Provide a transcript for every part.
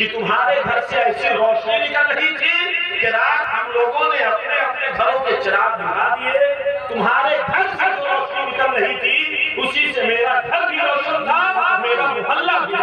کہ تمہارے گھر سے ایسی روشنی نکل رہی تھی کہ رات ہم لوگوں نے اپنے اپنے گھروں کے چراغ بجھا دیے، تمہارے گھر سے جو روشنی نکل رہی تھی اسی سے میرا گھر بھی روشن تھا، میرا محلہ بھی۔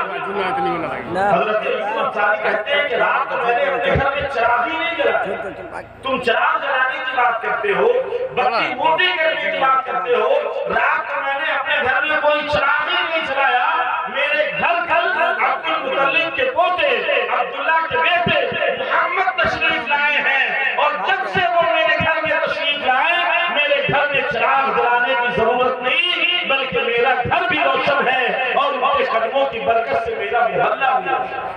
حضرت ایوب انصاری کہتے ہیں کہ رات میں نے اپنے گھر میں چراغ ہی نہیں جلایا۔ تم چراغ جلانے کی بات کرتے ہو، بتی موٹی کرنے کی بات کرتے ہو، رات کو میں نے اپنے گھر میں کوئی چراغ ہی نہیں جلایا۔ میرے گھر عبد المطلب کے پوتے عبداللہ کے بیٹے محمد تشریف لائے ہیں، اور جب سے وہ میرے گھر میں تشریف لائے میرے گھر میں چراغ جلانے کی ضرورت نہیں، بلکہ میرا گھر بھی روشن ہے اور ان کے قدموں کی برکت سے میرا محلہ بھی روشن۔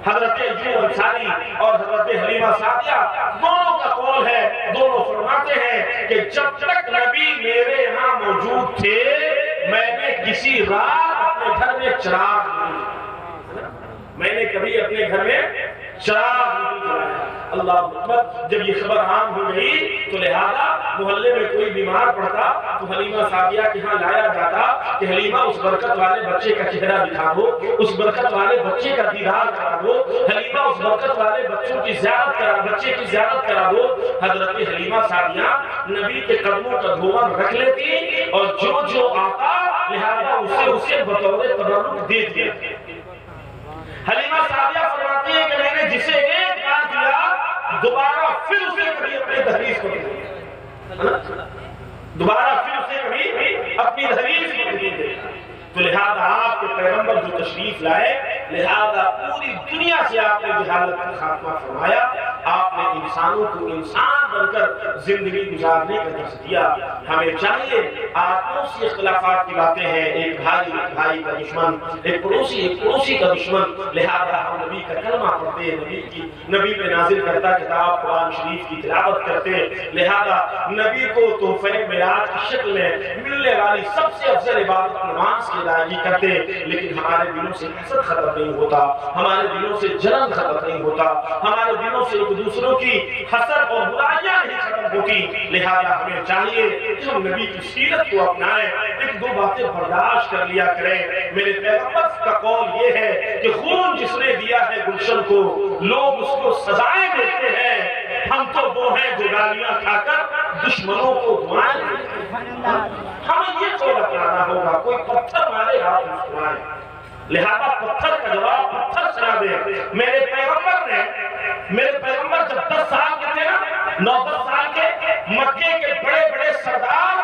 حضرت ایوب انصاری اور حضرت حلیمہ سعدیہ دونوں کا قول ہے، دونوں فرماتے ہیں کہ جب تک نبی میرے یہاں موجود تھے میں نے کسی رات اپنے گھر میں چراغ نہیں جلایا، میں نے کبھی اپنے گھر میں چراغ نہیں جلایا۔ اللہ اکبر۔ جب یہ خبر عام ہو گئی تو لہذا محلے میں کوئی بیمار پڑتا تو حلیمہ سعدیہ کے ہاں لایا جاتا کہ حلیمہ اس برکت والے بچے کا چہرہ دکھا دو، اس برکت والے بچے کا دیدار کرا دو، حلیمہ اس برکت والے بچوں کی زیارت کرا، بچے کی زیارت کرا دو۔ حضرت حلیمہ سعدیہ نبی کے قدموں کا دھومن رکھ لیتی اور جو جو آتا لہذا اسے بطور تبرک دے دیا۔ حلیمہ سعدیہ فرماتی ہے کہ میں نے جسے ایک بار دیا دوبارہ پھر اسے کبھی اپنے دہلیز کو دیا، دوبارہ پھر اسے کبھی اپنی دہلیز کو دیا۔ تو لہذا آپ کے پیغمبر جو تشریف لائے، لہذا پوری دنیا سے آپ نے جہالت کا خاتمہ فرمایا، آپ نے انسانوں کو انسان بن کر زندگی گزارنے کا درس دیا۔ ہمیں چاہیے آپوں سے اختلافات کی باتیں ہیں، ایک بھائی کا دشمن، ایک پڑوسی کا دشمن، لہذا ہم نبی کا کلمہ پڑھتے ہیں، نبی پہ نازل کرتا کتاب قرآن شریف کی تلاوت کرتے ہیں، لہذا نبی کو تحفہ معراج کی شکل میں ملنے والی سب سے افضل عبادت نماز کی ادائیگی کرتے ہیں، لیکن ہمارے دلوں سے حسد ختم نہیں ہوتا، ہمارے دلوں سے جلن ختم نہیں ہوتا، ہمارے دلوں سے ایک دوسروں کی حسد اور برائیاں نہیں ختم ہوتی۔ لہذا ہمیں چاہیے کہ ہم نبی کی سیرت کو اپنائیں، ایک دو باتیں برداشت کر لیا کریں۔ میرے پیغمبر کا قول یہ ہے کہ خون جس نے دیا ہے گلشن کو لوگ اس کو سزائیں دیتے ہیں، ہم تو وہ ہیں جو گالیاں کھا کر دشمنوں کو دعائیں دیتے ہیں۔ ہمیں یہ قول اپنانا ہوگا، کوئی پتھر مارے آپ مسکرائیں، لہذا پتھر کا جواب پتھر سنا دے۔ میرے پیغمبر جب 10 سال کے تھے نا، 9-10 سال کے، مکے کے بڑے بڑے سردار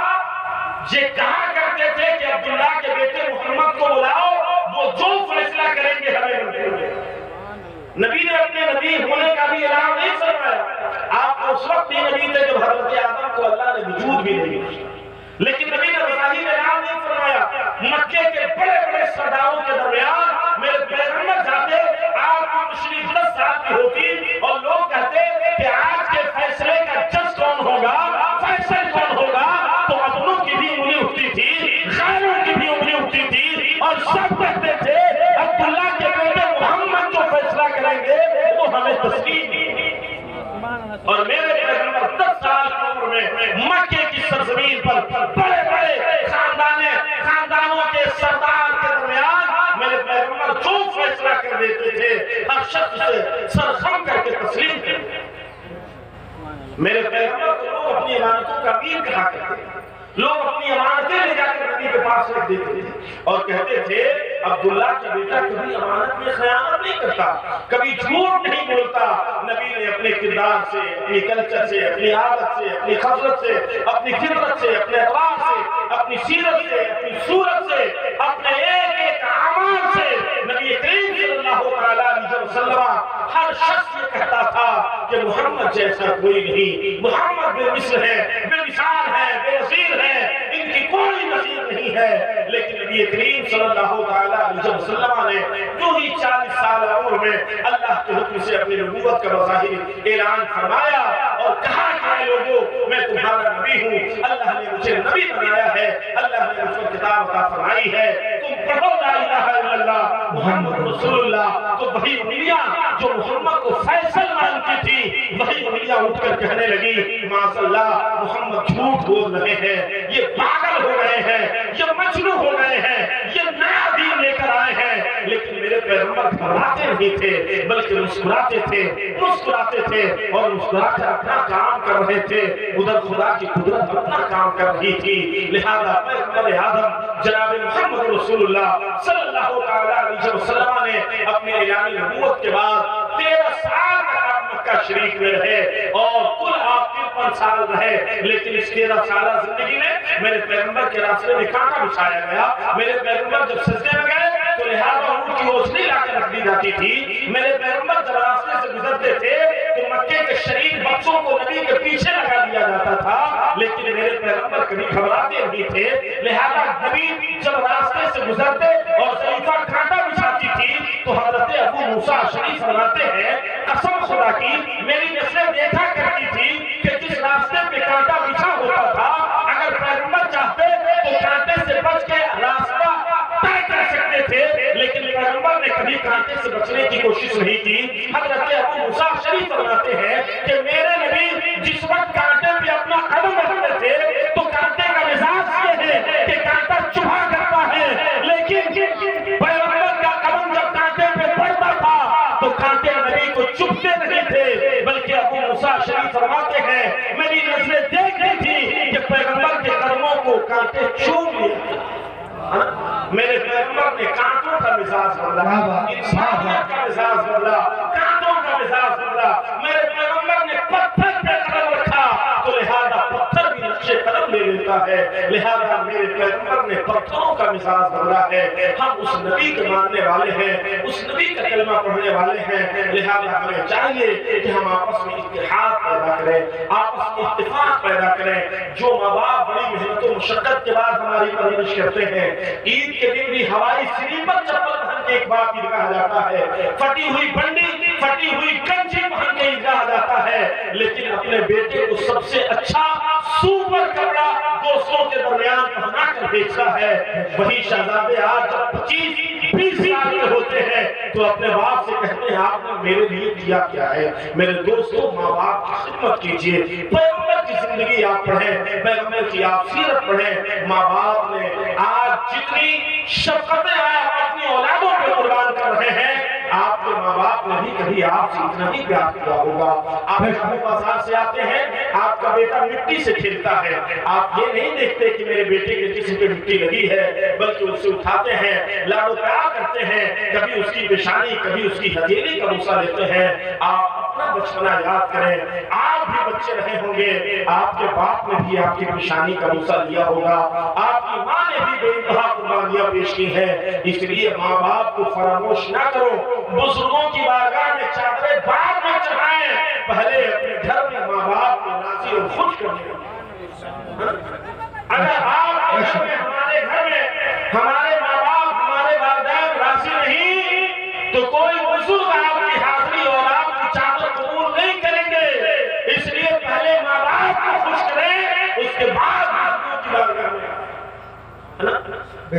یہ کہا کرتے تھے کہ عبداللہ کے بیٹے محمد کو بلاؤ، وہ جو فیصلہ کریں گے ہمیں منظور ہے۔ نبی نے اپنے نبی ہونے کا بھی اعلان نہیں فرمایا، آپ اس وقت بھی نبی تھے جب حضرت آدم کو اللہ نے وجود بھی نہیں دیا، لیکن نبی نے بظاہر اعلان نہیں فرمایا۔ مکے کے بڑے بڑے سرداروں کے درمیان میرے پیغمبر جاتے، آپ کی تشریف 10 سال کی ہوتی اور لوگ کہتے کہ آج کے فیصلے کا جج کون ہوگا، فیصل کون ہوگا، تو اپنوں کی بھی انگلی اٹھتی تھی، غیروں کی بھی انگلی اٹھتی تھی، اور سب کہتے تھے عبداللہ کے بیٹے محمد جو فیصلہ کریں گے وہ ہمیں تسلیم نہیں۔ اور میرے پیغمبر 10 سال کی عمر میں مکے کی سرزمین پر بڑے بڑے خاندانوں کے سردار کے درمیان میرے پیغمبر جو فیصلہ کر دیتے تھے ہر شخص سے سر خم کر کے تسلیم کرتے۔ میرے پیغمبر کو لوگ اپنی امانتوں کا امیر کہا کرتے ہیں، لوگ اپنی امانتیں لے جا کر نبی کے پاس رکھ دیتے تھے اور کہتے تھے عبداللہ کا بیٹا کبھی امانت میں خیانت نہیں کرتا، کبھی جھوٹ نہیں بولتا۔ نبی نے اپنے کردار سے، اپنی کلچر سے، اپنی عادت سے، اپنی خصلت سے، اپنی فطرت سے، اپنے اخلاق سے، اپنی سیرت سے، اپنی صورت سے، اپنے ایک ایک اعمال سے نبی کریم صلی اللہ علیہ وسلم ہر شخص یہ کہتا تھا کہ محمد جیسا کوئی نہیں، محمد بے مثل ہے، بے مثال ہے، بے نظیر ہے، ان کی کوئی نظیر نہیں ہے۔ لیکن نبی کریم صلی اللہ علیہ وسلم نے جو ہی 40 سال عمر میں اللہ کے حکم سے اپنی نبوت کا بظاہر اعلان فرمایا اور کہا کہ لوگوں میں تمہارا نبی ہوں، اللہ نے مجھے نبی بنایا ہے، اللہ نے مجھ پر کتاب عطا فرمائی ہے، تم پڑھو لا الہ الا اللہ محمد رسول اللہ۔ تو وہی انگلیاں جو محمد کو فیصل مانتی تھی، وہی انگلیاں اٹھ کر کہنے لگی معاذ اللہ محمد جھوٹ بول رہے ہیں، یہ پاگل ہو گئے ہیں، یہ مجنون ہو گئے ہیں، یہ نیا دین لے کر آئے ہیں۔ لیکن میرے پیغمبر گھبراتے نہیں تھے بلکہ مسکراتے تھے اور مسکرا کر اپنا کام کر رہے تھے. ادھر خدا کی قدرت اپنا کام کر رہی تھی. لہذا پیغمبر اعظم جناب محمد رسول اللہ صلی اللہ علیہ وسلم نے اپنے اعلان نبوت کے بعد 13 سال تک آپ مکہ شریف میں رہے اور کل آپ 53 سال رہے. لیکن اس 13 سالہ زندگی میں میرے پیغمبر کے راستے میں کانٹا بچھایا گیا. میرے پیغمبر جب سجدے میں گئے تو لہذا ان کی اوسنی لا کے رکھ دی جاتی تھی. میرے پیغمبر جب راستے سے گزرتے تھے تو مکے کے شریف بچوں کو نبی کے پیچھے لگا دیا جاتا تھا. لیکن میرے پیغمبر کبھی گھبراتے نہیں تھے. لہذا نبی جب راستے سے گزرتے اور ضعیفہ کانٹا بچھاتی تھی تو حضرت ابو موسیٰ شریف فرماتے ہیں قسم خدا کی میری نسلیں دیکھا کرتی تھی کہ جس راستے پہ کانٹا بچھا ہوتا تھا اگر پیغمبر چاہتے تو کانٹے سے بچ کے راستہ طے کر سکتے تھے. لیکن پیغمبر نے کبھی کانٹے سے بچنے کی کوشش نہیں کی. حضرت ابو موسیٰ شریف فرماتے ہیں کہ میرے نبی جس وقت کانٹے پہ اپنا قدم رکھتے تھے تو کانٹے کا مزاج یہ ہے کہ کانٹا چبھا کرتا ہے. لیکن پیغمبر کا قدم جب کانٹے پہ پڑتا تھا تو کانٹے نبی کو چبھتے نہیں تھے بلکہ ابو موسیٰ شریف فرماتے ہیں میری نظریں دیکھ رہی تھی کہ پیغمبر کے قدموں کو کانٹے چوم لیا. میرے پیغمبر نے کانٹوں کا مزاج بدلا, انسانیت کا مزاج بدلا, کانٹوں کا مزاج بدلا. میرے پیغمبر نے پتھر پہ قدم رکھا تو لہذا پتھر بھی نقش قدم لے لیتا ہے. لہذا میرے پیغمبر نے پتھروں کا مزاج بدلا ہے. ہم اس نبی کے ماننے والے ہیں, اس نبی کا کلمہ پڑھنے والے ہیں. لہذا ہمیں چاہیے کہ ہم آپس میں اتحاد پیدا کریں, آپس میں اتفاق پیدا کریں. جو ماں باپ بڑی محنت و مشقت کے بعد ہماری پرورش کرتے ہیں, عید کے دن بھی ہوائی سلیپر چپل پہن کے ایک باپ عیدگاہ جاتا ہے, پھٹی ہوئی بنڈی پھٹی ہوئی کنچی پہن کے عیدگاہ جاتا ہے, لیکن اپنے بیٹے کو سب سے اچھا سوپر کپڑا دوستوں کے درمیان پہنا کر بھیجتا ہے. وہی شہزادے آج جب 25-20 سال کے ہوتے ہیں تو اپنے باپ سے کہتے ہیں آپ نے میرے لیے کیا کیا ہے. میرے دوستوں ماں باپ کی خدمت کیجئے, پیغمبر کی زندگی آپ پڑھیں, پیغمبر کی آپ سیرت پڑھیں. ماں باپ نے آج جتنی شفقتیں آپ اپنی اولادوں پہ قربان کر رہے ہیں, آپ کے ماں باپ نے بھی کبھی آپ سے اتنا ہی پیار کیا ہوگا. آپ بازار سے آتے ہیں, آپ کا بیٹا مٹی سے کھیلتا ہے, آپ یہ نہیں دیکھتے کہ میرے بیٹے کے جسم پہ مٹی لگی ہے بلکہ اسے اٹھاتے ہیں, لاڈو پیار کرتے ہیں, کبھی اس کی پیشانی کبھی اس کی ہتھیلی کا بوسہ لیتے ہیں. آپ اپنا بچپنا یاد کریں, آپ بھی بچے رہے ہوں گے, آپ کے باپ نے بھی آپ کی پیشانی کا بوسہ لیا ہوگا, آپ کی ماں نے بھی بے انتہا قربانیاں پیش کی ہیں. اس لیے ماں باپ کو فراموش نہ کرو. بزرگوں کی بارگاہ میں چادریں بعد میں چڑھائیں, پہلے اپنے گھر میں ماں باپ کو راضی اور خوش کریں. اگر آپ کے گھر میں, ہمارے گھر میں ہمارے ماں باپ ہمارے والدین راضی نہیں تو کوئی بزرگ آپ کی حاضری اور آپ کی چادر قبول نہیں کریں گے. اس لیے پہلے ماں باپ کو خوش کریں, اس کے بعد بزرگوں کی بارگاہ میں.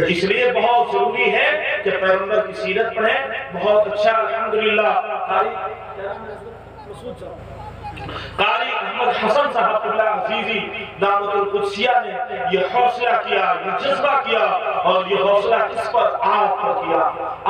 اس لیے بہت ضروری ہے کہ پیغمبر کی سیرت پڑھیں. بہت اچھا الحمدللہ قاری احمد حسن صاحب اللہ عزیزی دعوت القدسیہ نے یہ حوصلہ کیا, یہ جذبہ کیا, اور یہ حوصلہ کس پر آپ پر کیا.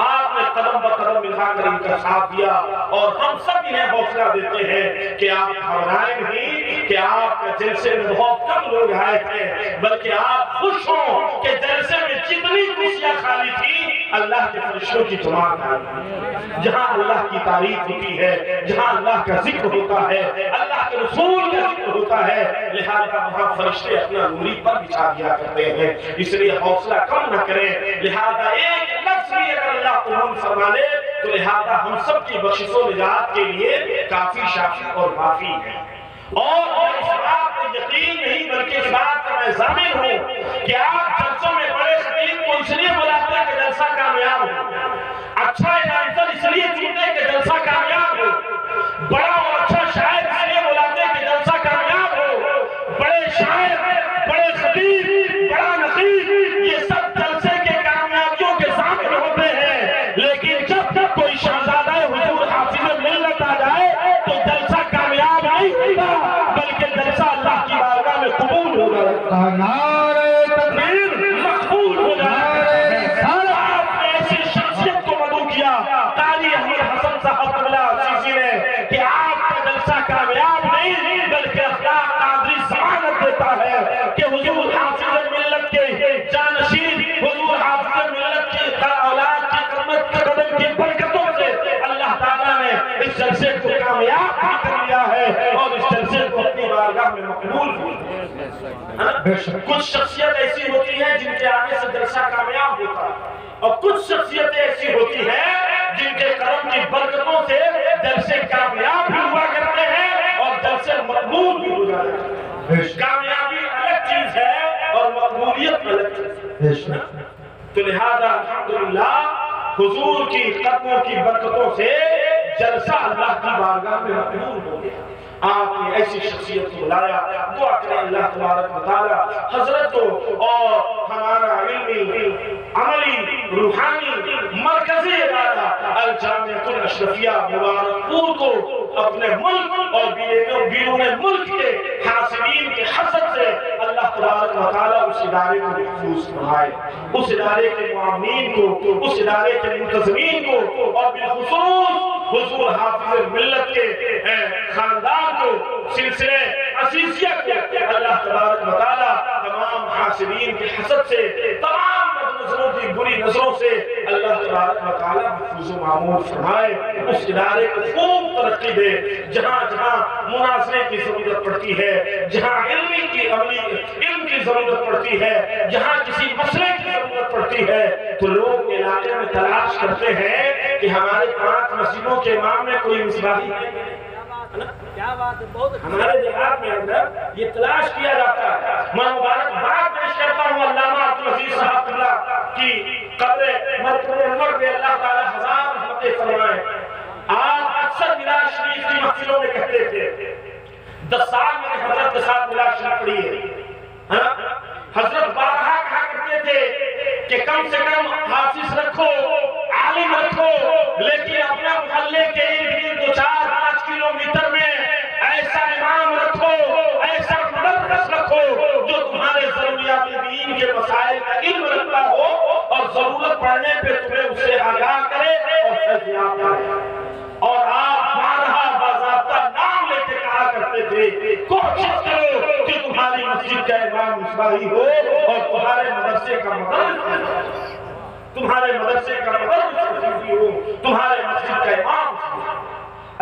آپ نے قدم بقدم ملا کر ان کا ساتھ دیا, اور ہم سب انہیں حوصلہ دیتے ہیں کہ آپ گھبرائیں نہیں, کہ آپ کے جلسے میں بہت کم لوگ آئے تھے, بلکہ آپ خوش ہوں کہ جلسے میں جتنی کرسیاں خالی تھی اللہ کے فرشتوں کی جماعت آئی. جہاں اللہ کی تعریف ہوتی ہے, جہاں اللہ کا ذکر ہوتا ہے, اللہ کے رسول کا ذکر ہوتا ہے, لہذا وہاں فرشتے اپنا نوری پر بچھا دیا کرتے ہیں. اس لیے حوصلہ کم نہ کریں. لہذا ایک لفظ بھی اگر اللہ قبول فرما لے تو لہذا ہم سب کی بخشش و نجات کے لیے کافی شافی اور کافی ہے. اور اس بات پر یقین نہیں بلکہ اس بات کا میں ضامن ہوں کہ آپ جلسوں میں بڑے خطیب کو اس لیے بلاتے ہیں کہ جلسہ کامیاب ہو, اچھا اناؤنسر اس لیے چنتے ہیں کہ جلسہ کامیاب ہو, بڑا اور اچھا شاعر اس لیے بلاتے ہیں کہ جلسہ کامیاب ہو, بڑے شاعر, بڑے خطیب, بڑا نقیب, یہ سب جلسے کے کامیابیوں کے ضامن ہوتے ہیں. لیکن جب تک کوئی شہزادہ حضور حافظ ملت آ جائے تو جلسہ کامیاب نہیں ہوگا بلکہ جلسہ اللہ کی بارگاہ میں قبول ہوگا, نعرہ تکبیر مقبول ہوگا. آپ ایسی شخصیت کو نہیں بلکہ اخلاق قادری ضمانت دیتا ہے کہ حضور حافظ ملت کے جانشین، حضور حافظ ملت کی اولاد کی قدم کی برکتوں سے اللہ تعالیٰ نے اس جلسے کو کامیاب بھی کر لیا ہے اور اس جلسے کو اپنی بارگاہ میں مقبول بھی۔ کچھ شخصیت ایسی ہوتی ہے جن کے آنے سے جلسہ کامیاب ہوتا ہے، اور کچھ شخصیتیں ایسی ہوتی ہیں جن کے کرم کی برکتوں سے جلسے کامیاب بھی ہوا کرتے ہیں اور جلسے مقبول بھی ہو جاتے ہیں۔ کامیابی الگ چیز ہے اور مقبولیت الگ چیز ہے۔ تو لہذا الحمدللہ حضور کی قدموں کی برکتوں سے جلسہ اللہ کی بارگاہ میں مقبول ہو گیا۔ آپ نے ایسی شخصیت کو بلایا، دعا کریں اللہ تبارک و تعالی حضرت کو اور ہمارا علمی، عملی، روحانی مرکزی ادارہ الجامعۃ الاشرفیہ مبارک پور کو اپنے ملک اور بیرون ملک کے حاسدین کے حسد سے اللہ تبارک و تعالی اس ادارے کو محفوظ فرمائے، اس ادارے کے معاونین کو، اس ادارے کے منتظمین کو، اور بالخصوص حضور حافظ ملت کے خاندان کو، سلسلے عزیزیہ کو اللہ تبارک و تعالی تمام حاسدین کے حسد سے، تمام نظروں کی بری نظروں سے اللہ تبارک و تعالی محفوظ و معمول فرمائے۔ اس ادارے کو خوب ترقی دے، جہاں جہاں مناظرے کی ضرورت پڑتی ہے، جہاں علم کی ضرورت پڑتی ہے، جہاں کسی مسئلے کی ضرورت پڑتی ہے تو لوگ علاقے میں تلاش کرتے ہیں کہ ہمارے 5 مسجدوں کے امام میں کوئی مصباحی ہے۔ کیا بات ہے، بہت ہمارے دیہات میں اندر یہ تلاش کیا جاتا ہے۔ میں مبارکباد پیش کرتا ہوں علامہ عبدالعزیز صاحب اللہ کی قبر عمر پہ اللہ تعالی ہزار رحمتیں فرمائے۔ آپ اکثر میلاد شریف کی محفلوں میں کہتے تھے 10 سال میں نے حضرت کے ساتھ میلاد شریف پڑھی ہے۔ حضرت بارہا کہا کرتے تھے کہ کم سے کم حافظ رکھو، عالم رکھو، لیکن اپنا محلے کے ارد گرد 4-5 کلومیٹر میں ایسا امام رکھو، ایسا مدرس رکھو جو تمہارے ضروریات دین کے مسائل کا علم رکھتا ہو اور ضرورت پڑنے پہ تمہیں اس سے آگاہ کرے اور فیضیاب کرے۔ اور آپ بارہا باضابطہ نام لے کے کہا کرتے تھے کوشش کرو کہ تمہاری مسجد کا امام مصباحی ہو اور تمہارے مدرسے کا مدرس، تمہارے مدرسے کا مدرس ہو، تمہارے مسجد کا امام ہو۔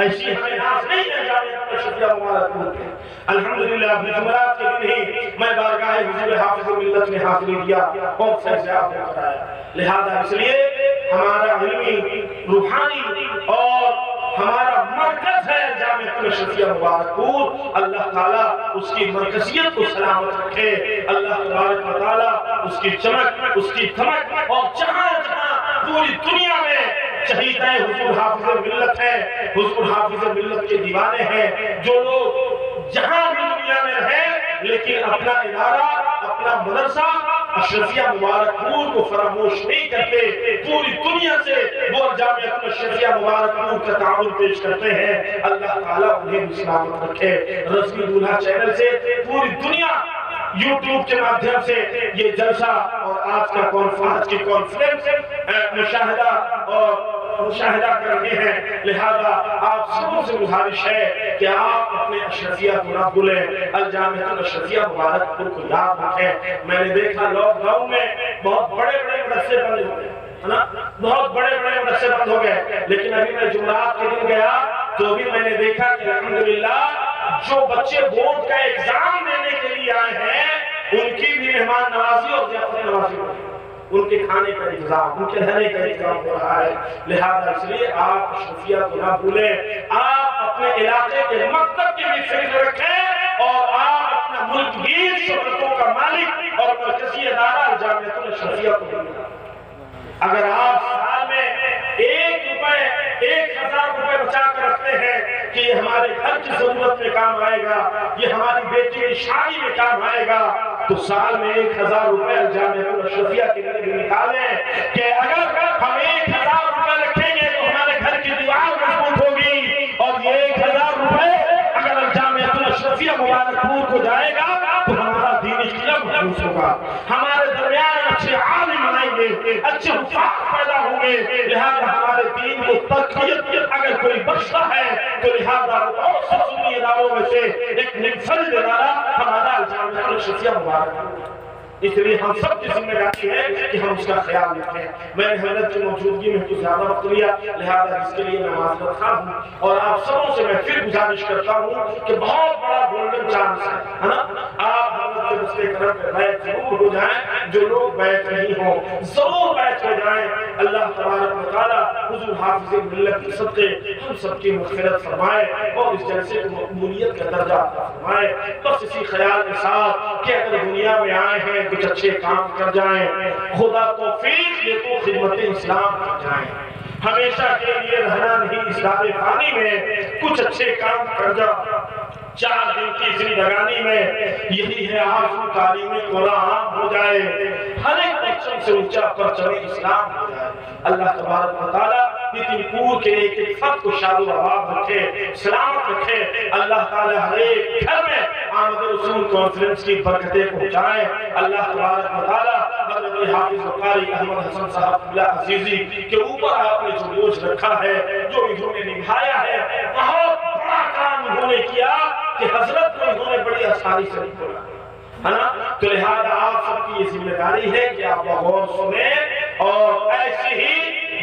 ایسی ہمیں ناز نہیں ہے جامعہ الاشرفیہ مبارک پور کے۔ الحمدللہ اپنے جمعرات کے دن ہی میں بارگاہ حضور حافظ ملت میں حاضری دیا اور فیضیاب ہو کر آیا۔ لہذا اس لیے ہمارا علمی، روحانی اور ہمارا مرکز ہے جامعہ الاشرفیہ مبارک پور، اللہ تعالیٰ اس کی مرکزیت کو سلامت رکھے، اللہ تبارک و تعالیٰ اس کی چمک، اس کی دھمک، اور جہاں جہاں پوری دنیا میں شہیدہ حضور حافظ ملت ہے، حضور حافظ ملت کے دیوانے ہیں، جو لوگ جہاں بھی دنیا میں رہیں لیکن اپنا ادارہ، اپنا مدرسہ اشرفیہ مبارک پور کو فراموش نہیں کرتے، پوری دنیا سے وہ جامعہ اشرفیہ مبارک پور کا تعاون پیش کرتے ہیں، اللہ تعالیٰ انہیں بھی سلامت رکھے۔ رضوی دولہا چینل سے پوری دنیا یوٹیوب کے مادھیم سے یہ جلسہ اور آج کی کانفرنس مشاہدہ کر رہے ہیں، لہذا آپ سبوں سے گزارش ہے کہ آپ اپنے اشرفیہ کو نہ بھولیں، الجامعہ الاشرفیہ مبارک پور کو یاد رکھیں۔ میں نے دیکھا لاک ڈاؤن میں بہت بڑے مدرسے بند ہو گئے، بہت بڑے مدرسے بند ہو گئے، لیکن ابھی میں جمعرات کے دن گیا تو بھی میں نے دیکھا کہ الحمدللہ جو بچے بورڈ کا ایگزام دینے کے لیے آئے ہیں ان کی بھی مہمان نوازی اور ضیافت نوازی ہو رہی ہے، ان کے کھانے کا انتظام، ان کے رہنے کا انتظام ہو رہا ہے۔ لہذا اس لیے آپ اشرفیہ کو نہ بھولیں، آپ اپنے علاقے کے مکتب کی بھی فکر رکھیں اور آپ اپنا ملک گیر شہرتوں کا مالک اور مرکزی ادارہ جامعہ الاشرفیہ کو بھولیں۔ اگر آپ سال میں 1,000 روپے بچا کر رکھتے ہیں کہ یہ ہمارے گھر کی ضرورت میں کام آئے گا، یہ ہماری بیٹی کی شادی میں کام آئے گا، تو سال میں 1,000 روپے جامعہ الاشرفیہ کے لیے بھی نکالیں کہ اگر ہم 1,000 روپے رکھیں گے تو ہمارے گھر کی دیوار مضبوط ہوگی، اور یہ 1,000 روپے اگر جامعہ الاشرفیہ مبارک پور کو جائے گا تو ہمارا دینی قلعہ محفوظ ہوگا، ہمارے درمیان اچھے عالم بنائیں گے، اچھے حفاظ پیدا ہوں گے۔ لہذا ہمارے دین کو تقویت اگر کوئی بخشتا ہے تو لہذا بہت سے سنی اداروں میں سے ایک منفرد ادارہ ہمارا جامعہ الشمسیہ مبارک، اس لیے ہم سب کی ذمہ داری ہے کہ ہم اس کا خیال رکھیں۔ میں نے حضرت کی موجودگی میں کچھ زیادہ وقت لیا، لہذا اس کے لیے میں معذرت خواہ ہوں، اور آپ سبوں سے میں پھر گزارش کرتا ہوں کہ بہت بڑا گولڈن چانس ہے نا، آپ حضرت کے دستے کرم پہ بیعت ضرور ہو جائیں، جو لوگ بیعت نہیں ہوں ضرور بیعت ہو جائیں۔ اللہ تبارک و تعالیٰ حضور حافظ ملت کے صدقے ہم سب کی مغفرت فرمائے اور اس جلسے کو مقبولیت کا درجہ عطا فرمائے۔ بس اسی خیال کے ساتھ کہ اگر دنیا میں آئے ہیں کچھ اچھے کام کر جائیں، خدا توفیق دے تو خدمت اسلام کر جائیں، ہمیشہ کے لیے رہنا نہیں اس دار فانی میں، کچھ اچھے کام کر جا، 4 دن کی زندگانی میں یہی ہے آرزو تعلیم قرآن عام ہو جائے، ہر ایک پرچم سے اونچا پرچم اسلام ہو جائے۔ اللہ تبارک و تعالیٰ اتنی پور کے ایک ایک فرد کو شاد و آباد رکھے، سلامت رکھے۔ اللہ تعالیٰ ہر ایک گھر میں آمد رسول کانفرنس کی برکتیں پہنچائے۔ اللہ تبارک و تعالیٰ حضرت حافظ وقاری احمد حسن صاحب اللہ عزیزی کے اوپر آپ نے جو بوجھ رکھا ہے، جو انہوں نے نبھایا ہے، بہت بڑا کام انہوں نے کیا کہ حضرت کو انہوں نے بڑی آسانی سے نکلا ہے نا۔ تو لہذا آپ سب کی یہ ذمہ داری ہے کہ آپ بغور سنیں، اور ایسے ہی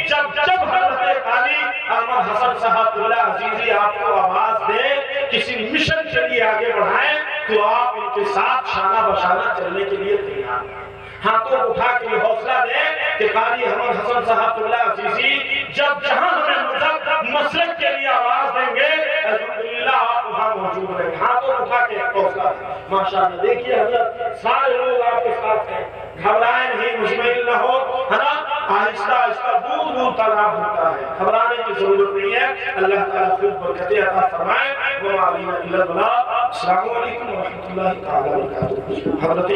جب حضرت قاری احمد حسن صاحب اللہ عزیزی آپ کو آواز دیں، کسی مشن کے لیے آگے بڑھائیں، تو آپ ان کے ساتھ شانہ بشانہ چلنے کے لیے تیار ہیں۔ ہاتھوں اٹھا کے یہ حوصلہ دیں کہ قاری احمد حسن صاحب اللہ عزیزی جب جہاں ہمیں مسلک کے لیے آواز دیں گے، الحمدللہ آپ وہاں موجود رہیں۔ ہاتھوں اٹھا کے حوصلہ دیں۔ ماشاءاللہ دیکھیے حضرت سارے لوگ آپ کے ساتھ ہیں، گھبرائیں نہیں، مجمل نہ ہو، ہے نا، آہستہ آہستہ دور دور تالاب ہوتا ہے، گھبرانے کی ضرورت نہیں ہے۔ اللہ تعالیٰ خوب برکتیں عطا فرمائے۔ وما علینا الا البلاغ۔ السلام علیکم ورحمۃ اللہ تعالیٰ وبرکاتہ۔ حضرت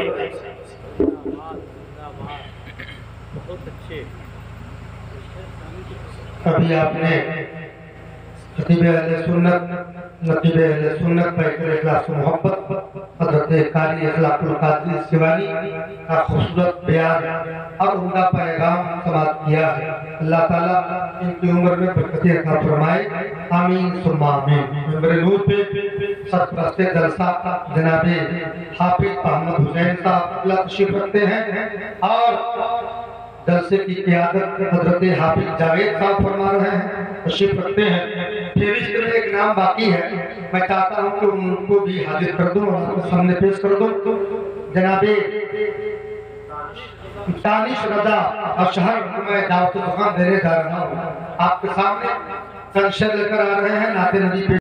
بہت اچھے۔ ابھی آپ نے خطیب اہل سنت نقیب اہل سنت پیکر اخلاص و محبت حضرت قاری اخلاق القادری سیوانی کا خوبصورت بیان اور عمدہ پیغام سماعت کیا ہے۔ اللہ تعالیٰ ان کی عمر میں برکتیں عطا فرمائے، آمین ثم آمین۔ ممبر نور پہ سرپرست جلسہ جناب حافظ محمد حسین صاحب اللہ تشریف رکھتے ہیں، اور جلسے کی قیادت حضرت حافظ جاوید صاحب فرما رہے ہیں، تشریف رکھتے ہیں۔ پھر اس میں ایک نام باقی ہے، میں چاہتا ہوں کہ ان کو بھی حاضر کر دوں اور آپ کے سامنے پیش کر دوں۔ جناب دانش رضا اشہر کو میں دعوت الخان دینے جا رہا ہوں، آپ کے سامنے کنشر لے کر آ رہے ہیں، نعت نبی پہ